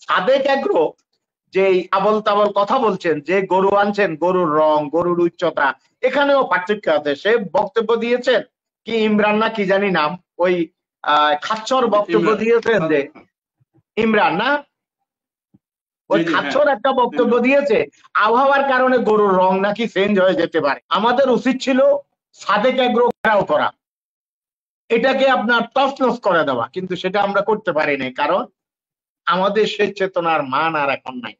Sadek agro যে আবল তাবল কথা বলছেন, যে গরু আনছেন, গরুর রং, গরুর উচ্চতা, এখানেও পার্থক্য আছে। সে বক্তব্য দিয়েছেন কি ইমরান না কি জানি নাম, ওই খাচ্চর বক্তব্য দিয়েছেন যে ইমরান না, ওই খাচ্চর একটা বক্তব্য দিয়েছে আবহাওয়ার কারণে গরুর রং নাকি চেঞ্জ হয়ে যেতে পারে। আমাদের উচিত ছিল সাদেক এগ্রো ঘেরাও করা, এটাকে আপনার তছনছ করে দেওয়া, কিন্তু সেটা আমরা করতে পারি নাই, কারণ আমাদের সেই চেতনার মান আর এখন নাই।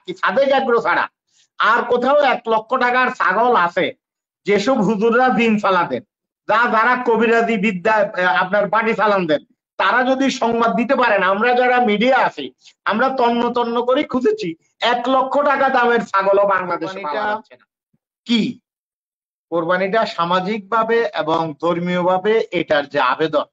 কি সাদেক এগ্রো ছাড়া আর কোথাও 1 লক্ষ টাকার ছাগল আছে যেসব হুজুররা দিন চালাতেন, যারা কবিরাজি বিদ্যা আপনার বাড়ি চালান দেন, তারা যদি সংবাদ দিতে পারেন, আমরা যারা মিডিয়া আছি আমরা তন্ন তন্ন করে খুঁজেছি 1 লক্ষ টাকা দামের ছাগলও বাংলাদেশে পাওয়া যাচ্ছে না। কি কোরবানিটা সামাজিক ভাবে এবং ধর্মীয় ভাবে এটার যে আবেদন,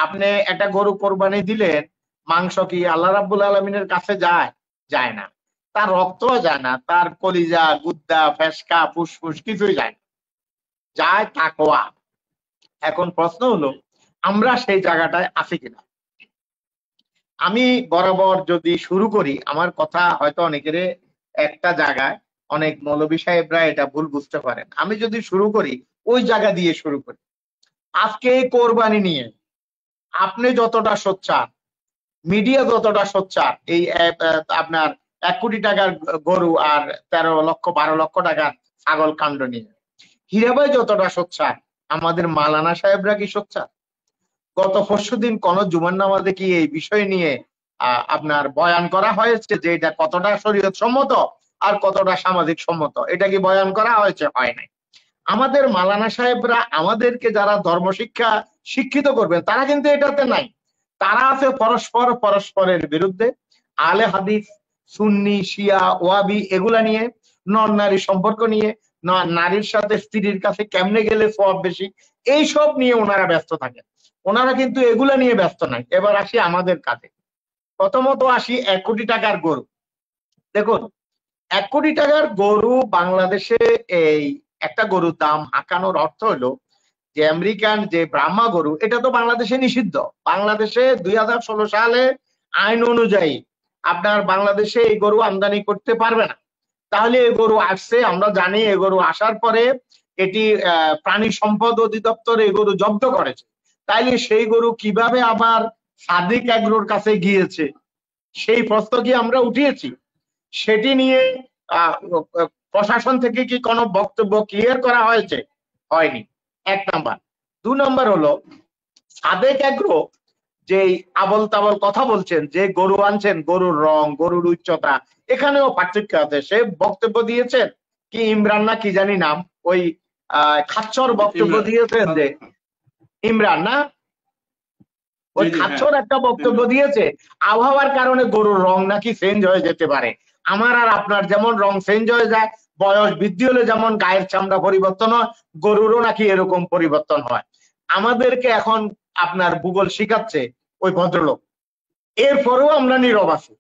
আপনি একটা গরু কোরবানি দিলেন, মাংস কি আল্লাহ রাব্বুল আলামিনের কাছে যায়? যায় না। তার রক্ত যায় না, তার কলিজা, গুদ্দা, ফেসকা, ফুসফুস কিছুই যায় না, যায় তাকওয়া। এখন প্রশ্ন হলো আমরা সেই জায়গাটায় আছি কিনা। আমি বরাবর যদি শুরু করি, আমার কথা হয়তো অনেকের একটা জায়গায় অনেক মৌলবী সাহেবরা এটা ভুল বুঝতে পারেন, আমি যদি শুরু করি ওই জায়গা দিয়ে শুরু করি। আজকে কোরবানি নিয়ে আপনি যতটা সোচ্চার, মিডিয়া যতটা সোচ্চার, এই আপনার 1 কোটি টাকার গরু আর 13 লক্ষ 12 লক্ষ টাকার ছাগল কাণ্ড নিয়ে হীরাবাই যতটা সোচ্চার, আমাদের মালানা সাহেবরা কি সোচ্চার? গত পরশুদিন কোন জুমার নামাজে কি এই বিষয় নিয়ে আপনার বয়ান করা হয়েছে যে এটা কতটা শরীয়ত সম্মত আর কতটা সামাজিক সম্মত? এটা কি বয়ান করা হয়েছে? হয় নাই। আমাদের মালানা সাহেবরা আমাদেরকে যারা ধর্মশিক্ষা শিক্ষিত করবেন তারা কিন্তু এটাতে নাই। তারা আছে পরস্পরের বিরুদ্ধে, আলে হাদিস, সুন্নি, শিয়া, ওয়াবি এগুলা নিয়ে, নর নারী সম্পর্ক নিয়ে, নারীর সাথে স্ত্রীর কাছে কেমনে গেলে সওয়াব বেশি, এইসব নিয়ে ওনারা ব্যস্ত থাকেন। ওনারা কিন্তু এগুলা নিয়ে ব্যস্ত নাই। এবার আসি আমাদের কাছে, প্রথমত আসি 1 কোটি টাকার গরু। দেখুন, 1 কোটি টাকার গরু বাংলাদেশে, এই একটা গরুর দাম হাঁকানোর অর্থ হলো যে আমেরিকান যে ব্রাহ্মা গরু, এটা তো বাংলাদেশে নিষিদ্ধ। বাংলাদেশে 2016 সালে আইন অনুযায়ী আপনার বাংলাদেশে এই গরু আমদানি করতে পারবে না। তাহলে এই গরু আসছে, আমরা জানি এই গরু আসার পরে এটি প্রাণী সম্পদ অধিদপ্তর এই গরু জব্দ করেছে। তাইলে সেই গরু কিভাবে আবার সাদেক এগ্রোর কাছে গিয়েছে, সেই প্রশ্ন কি আমরা উঠিয়েছি? সেটি নিয়ে প্রশাসন থেকে কি কোনো বক্তব্য ক্লিয়ার করা হয়েছে? হয়নি, 1 নাম্বার। 2 নাম্বার হলো সাদেক এগ্রো যে আবল তাবল কথা বলছেন, যে গরু আনছেন, গরুর রং, গরুর উচ্চতা, এখানেও পার্থক্য আছে। সে বক্তব্য দিয়েছেন কি ইমরান না কি জানি নাম, ওই খাচ্চর বক্তব্য দিয়েছেন যে ইমরান না, ওই খাচ্চর একটা বক্তব্য দিয়েছে আবহাওয়ার কারণে গরুর রং নাকি চেঞ্জ হয়ে যেতে পারে। আমার আর আপনার যেমন রং চেঞ্জ হয়ে যায়, বয়স বৃদ্ধি হলে যেমন গায়ের চামড়া পরিবর্তন হয়, গরুরও নাকি এরকম পরিবর্তন হয়। আমাদেরকে এখন আপনার ভূগোল শিখাচ্ছে ওই ভদ্রলোক, এরপরেও আমরা নীরব আছি,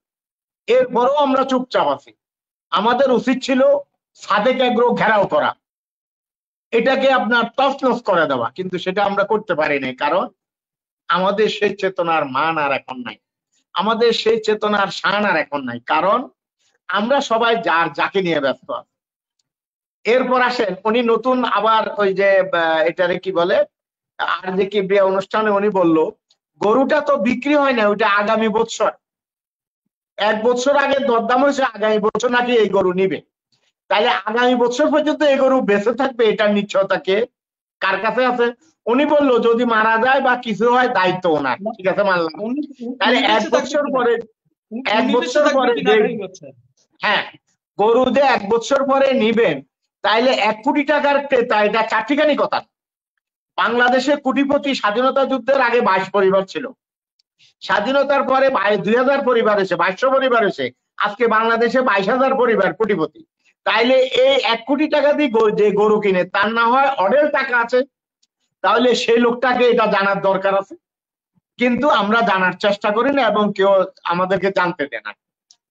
এরপরেও আমরা চুপচাপ আছি। আমাদের উচিত ছিল সাদেক এগ্রো ঘেরাও করা, এটাকে আপনার তছনছ করে দেওয়া, কিন্তু সেটা আমরা করতে পারি নাই, কারণ আমাদের সেই চেতনার মান আর এখন নাই, আমাদের সেই চেতনার শান আর এখন নাই, কারণ আমরা সবাই যাকে নিয়ে ব্যস্ত আছি। এরপর আসেন, উনি নতুন আবার ওই যে এটারে কি বলে, আর যে কি অনুষ্ঠানে উনি বলল গরুটা তো বিক্রি হয় না, ওইটা আগামী বছর, 1 বছর আগে দরদাম হয়েছে, আগামী বছর নাকি এই গরু নিবে। তাইলে আগামী বছর পর্যন্ত এই গরু বেঁচে থাকবে, এটার নিশ্চয়তাকে কার কাছে আছে? উনি বললো যদি মারা যায় বা কিছু হয় দায়িত্ব ওনার, ঠিক আছে মানলাম। তাহলে 1 বছর পরে, 1 বছর পরে হ্যাঁ গরু যে 1 বছর পরে নিবেন, তাইলে 1 কোটি টাকার ক্রেতা, এটা চারটিখানি কথা। বাংলাদেশে কোটিপতি স্বাধীনতা যুদ্ধের আগে 22 পরিবার ছিল, স্বাধীনতার পরে 2000 পরিবার এসে 2200 পরিবার এসে আজকে বাংলাদেশে 22,000 পরিবার কোটিপতি। তাইলে এই 1 কোটি টাকা দিয়ে যে গরু কিনে তার না হয় অঢেল টাকা আছে, তাহলে সেই লোকটাকে এটা জানার দরকার আছে, কিন্তু আমরা জানার চেষ্টা করি না এবং কেউ আমাদেরকে জানতে দেয় না।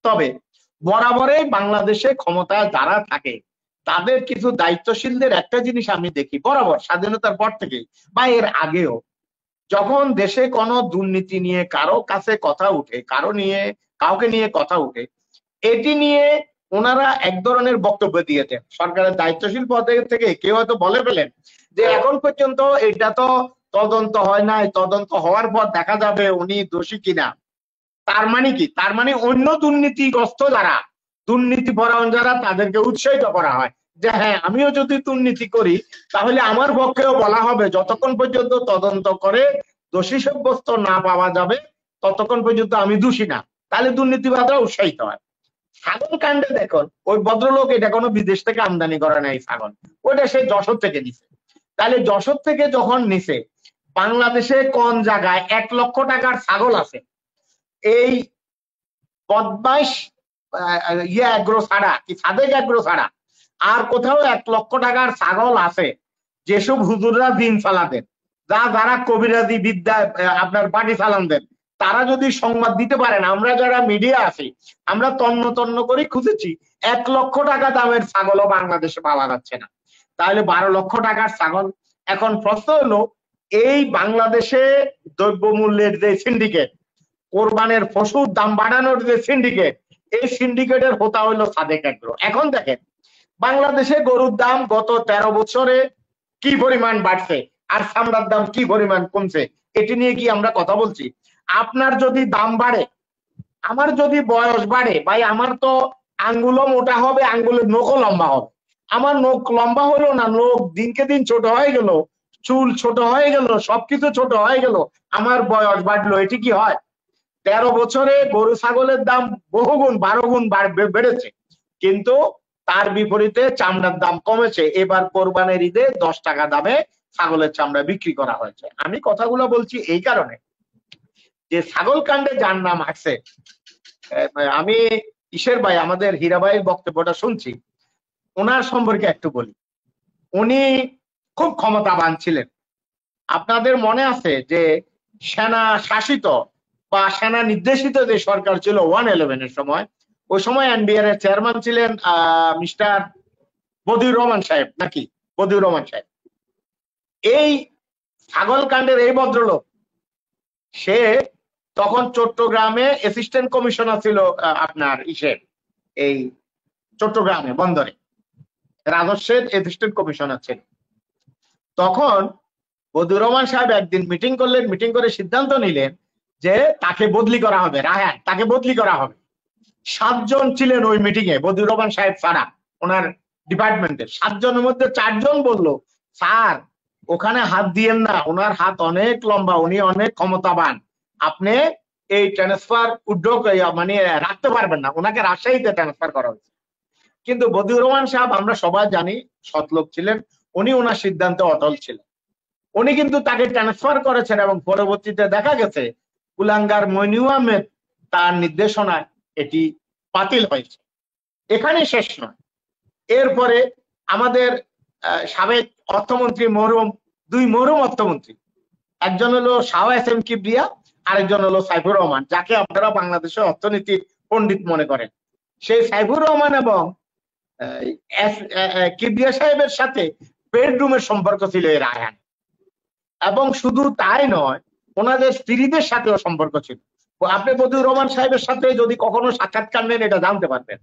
তবে বরাবরই বাংলাদেশে ক্ষমতায় যারা থাকে তাদের কিছু দায়িত্বশীলদের একটা জিনিস আমি দেখি বরাবর, স্বাধীনতার পর থেকে বা এর আগেও, যখন দেশে কোনো দুর্নীতি নিয়ে কারো কাছে কথা উঠে, কাউকে নিয়ে কথা উঠে, এটি নিয়ে ওনারা এক ধরনের বক্তব্য দিয়েছেন। সরকারের দায়িত্বশীল পদে থেকে কেউ হয়তো বলে ফেলেন যে এখন পর্যন্ত এটা তো তদন্ত হয় নাই, তদন্ত হওয়ার পর দেখা যাবে উনি দোষী কিনা। তার মানে কি? তার মানে অন্য দুর্নীতিগ্রস্ত যারা, দুর্নীতিপরায়ণ যারা, তাদেরকে উৎসাহিত করা হয় যে হ্যাঁ, আমিও যদি দুর্নীতি করি তাহলে আমার পক্ষেও বলা হবে যতক্ষণ পর্যন্ত তদন্ত করে দোষী সাব্যস্ত না পাওয়া যাবে ততক্ষণ পর্যন্ত আমি দোষী না। তাহলে দুর্নীতিবাদরা উৎসাহিত হয়। ছাগল কাণ্ডে দেখুন, ওই ভদ্রলোক এটা কোনো বিদেশ থেকে আমদানি করে নাই ছাগল, ওইটা সে যশোর থেকে নিছে। তাহলে যশোর থেকে যখন নিছে, বাংলাদেশে কোন জায়গায় 1 লক্ষ টাকার ছাগল আছে? এই বদমাইশ অ্যাগ্রো ছাড়া, কি সাদেক অ্যাগ্রো ছাড়া আর কোথাও 1 লক্ষ টাকার ছাগল আছে? যেসব হুজুররা দিন চালাতেন, যারা কবিরাজি বিদ্যা আপনার বাড়ি চালান দেন, তারা যদি সংবাদ দিতে পারেন, আমরা যারা মিডিয়া আছি আমরা তন্ন তন্ন করে খুঁজেছি, 1 লক্ষ টাকা দামের ছাগলও বাংলাদেশে পাওয়া যাচ্ছে না। তাহলে 12 লক্ষ টাকার ছাগল। এখন প্রশ্ন হলো, এই বাংলাদেশে দ্রব্যমূল্যের যে সিন্ডিকেট, কোরবানের পশুর দাম বাড়ানোর যে সিন্ডিকেট, এই সিন্ডিকেটের হোতা হইলো সাদেক অ্যাগ্রো। এখন দেখেন বাংলাদেশে গরুর দাম গত 13 বছরে কি পরিমাণ বাড়ছে আর চামড়ার দাম কি পরিমাণ কমছে, এটি নিয়ে কি আমরা কথা বলছি? আপনার যদি দাম বাড়ে, আমার যদি বয়স বাড়ে, ভাই আমার তো আঙ্গুলও মোটা হবে, আঙ্গুলের নখও লম্বা হবে। আমার নখ লম্বা হলো না, নখ দিনকে দিন ছোট হয়ে গেল, চুল ছোট হয়ে গেল, সবকিছু ছোট হয়ে গেল, আমার বয়স বাড়লো, এটি কি হয়? 13 বছরে গরু ছাগলের দাম বহুগুণ, 12 গুণ বেড়েছে, কিন্তু তার বিপরীতে চামড়ার দাম কমেছে। এবার কোরবানির ঈদে 10 টাকা দামে ছাগলের চামড়া বিক্রি করা হয়েছে। আমি কথাগুলো বলছি এই কারণে যে ছাগল কাণ্ডে যার নাম আছে, আমি ঈশের ভাই, আমাদের হীরা ভাইয়ের বক্তব্যটা শুনছি, ওনার সম্পর্কে একটু বলি। উনি খুব ক্ষমতাবান ছিলেন। আপনাদের মনে আছে যে সেনা শাসিত বা সেনা নির্দেশিত যে সরকার ছিল 111-এর সময়, ওই সময় এনবিআর এর চেয়ারম্যান ছিলেন মিস্টার বদিউর রহমান সাহেব, নাকি বদিউর রহমান সাহেব। এই ছাগল কাণ্ডের এই ভদ্রলোক, সে তখন চট্টগ্রামে অ্যাসিস্ট্যান্ট কমিশনার ছিল, আপনার এই চট্টগ্রামে বন্দরে রাজস্বের অ্যাসিস্ট্যান্ট কমিশনার ছিল। তখন বদিউর রহমান সাহেব একদিন মিটিং করলেন, মিটিং করে সিদ্ধান্ত নিলেন যে তাকে বদলি করা হবে, রায়হান তাকে বদলি করা হবে। 7 জন ছিলেন ওই মিটিং এ, বদিউর রহমান সাহেব ছাড়া ওনার ডিপার্টমেন্টের 7 জনের মধ্যে 4 জন বলল, স্যার ওখানে হাত দিয়েন না, ওনার হাত অনেক লম্বা, উনি অনেক ক্ষমতাবান, আপনি এই ট্রান্সফার উদ্যোগ মানে রাখতে পারবেন না। ওনাকে রাজশাহীতে ট্রান্সফার করা হয়েছে। কিন্তু বদিউর রহমান সাহেব আমরা সবাই জানি সৎলোক ছিলেন, উনি ওনার সিদ্ধান্তে অটল ছিলেন। উনি কিন্তু তাকে ট্রান্সফার করেছেন এবং পরবর্তীতে দেখা গেছে কুলাঙ্গার মইনুল আহমেদ তার নির্দেশনায় এটি বাতিল হয়েছে। এখানে শেষ নয়, এরপরে আমাদের সাবেক অর্থমন্ত্রী মরহুম, 2 মরহুম অর্থমন্ত্রী, একজন হলো শাহ এস এম কিবরিয়া, আরেকজন হলো সাইফুর রহমান, যাকে আপনারা বাংলাদেশের অর্থনীতির পণ্ডিত মনে করেন। সেই সাইফুর রহমান এবং কিবরিয়া সাহেবের সাথে বেডরুমের সম্পর্ক ছিল এই রায়হান, এবং শুধু তাই নয়, ওনাদের স্ত্রীদের সাথেও সম্পর্ক ছিল। আপনি বদিউর রহমান সাহেবের সাথে যদি কখনো সাক্ষাৎকার নেন এটা জানতে পারবেন।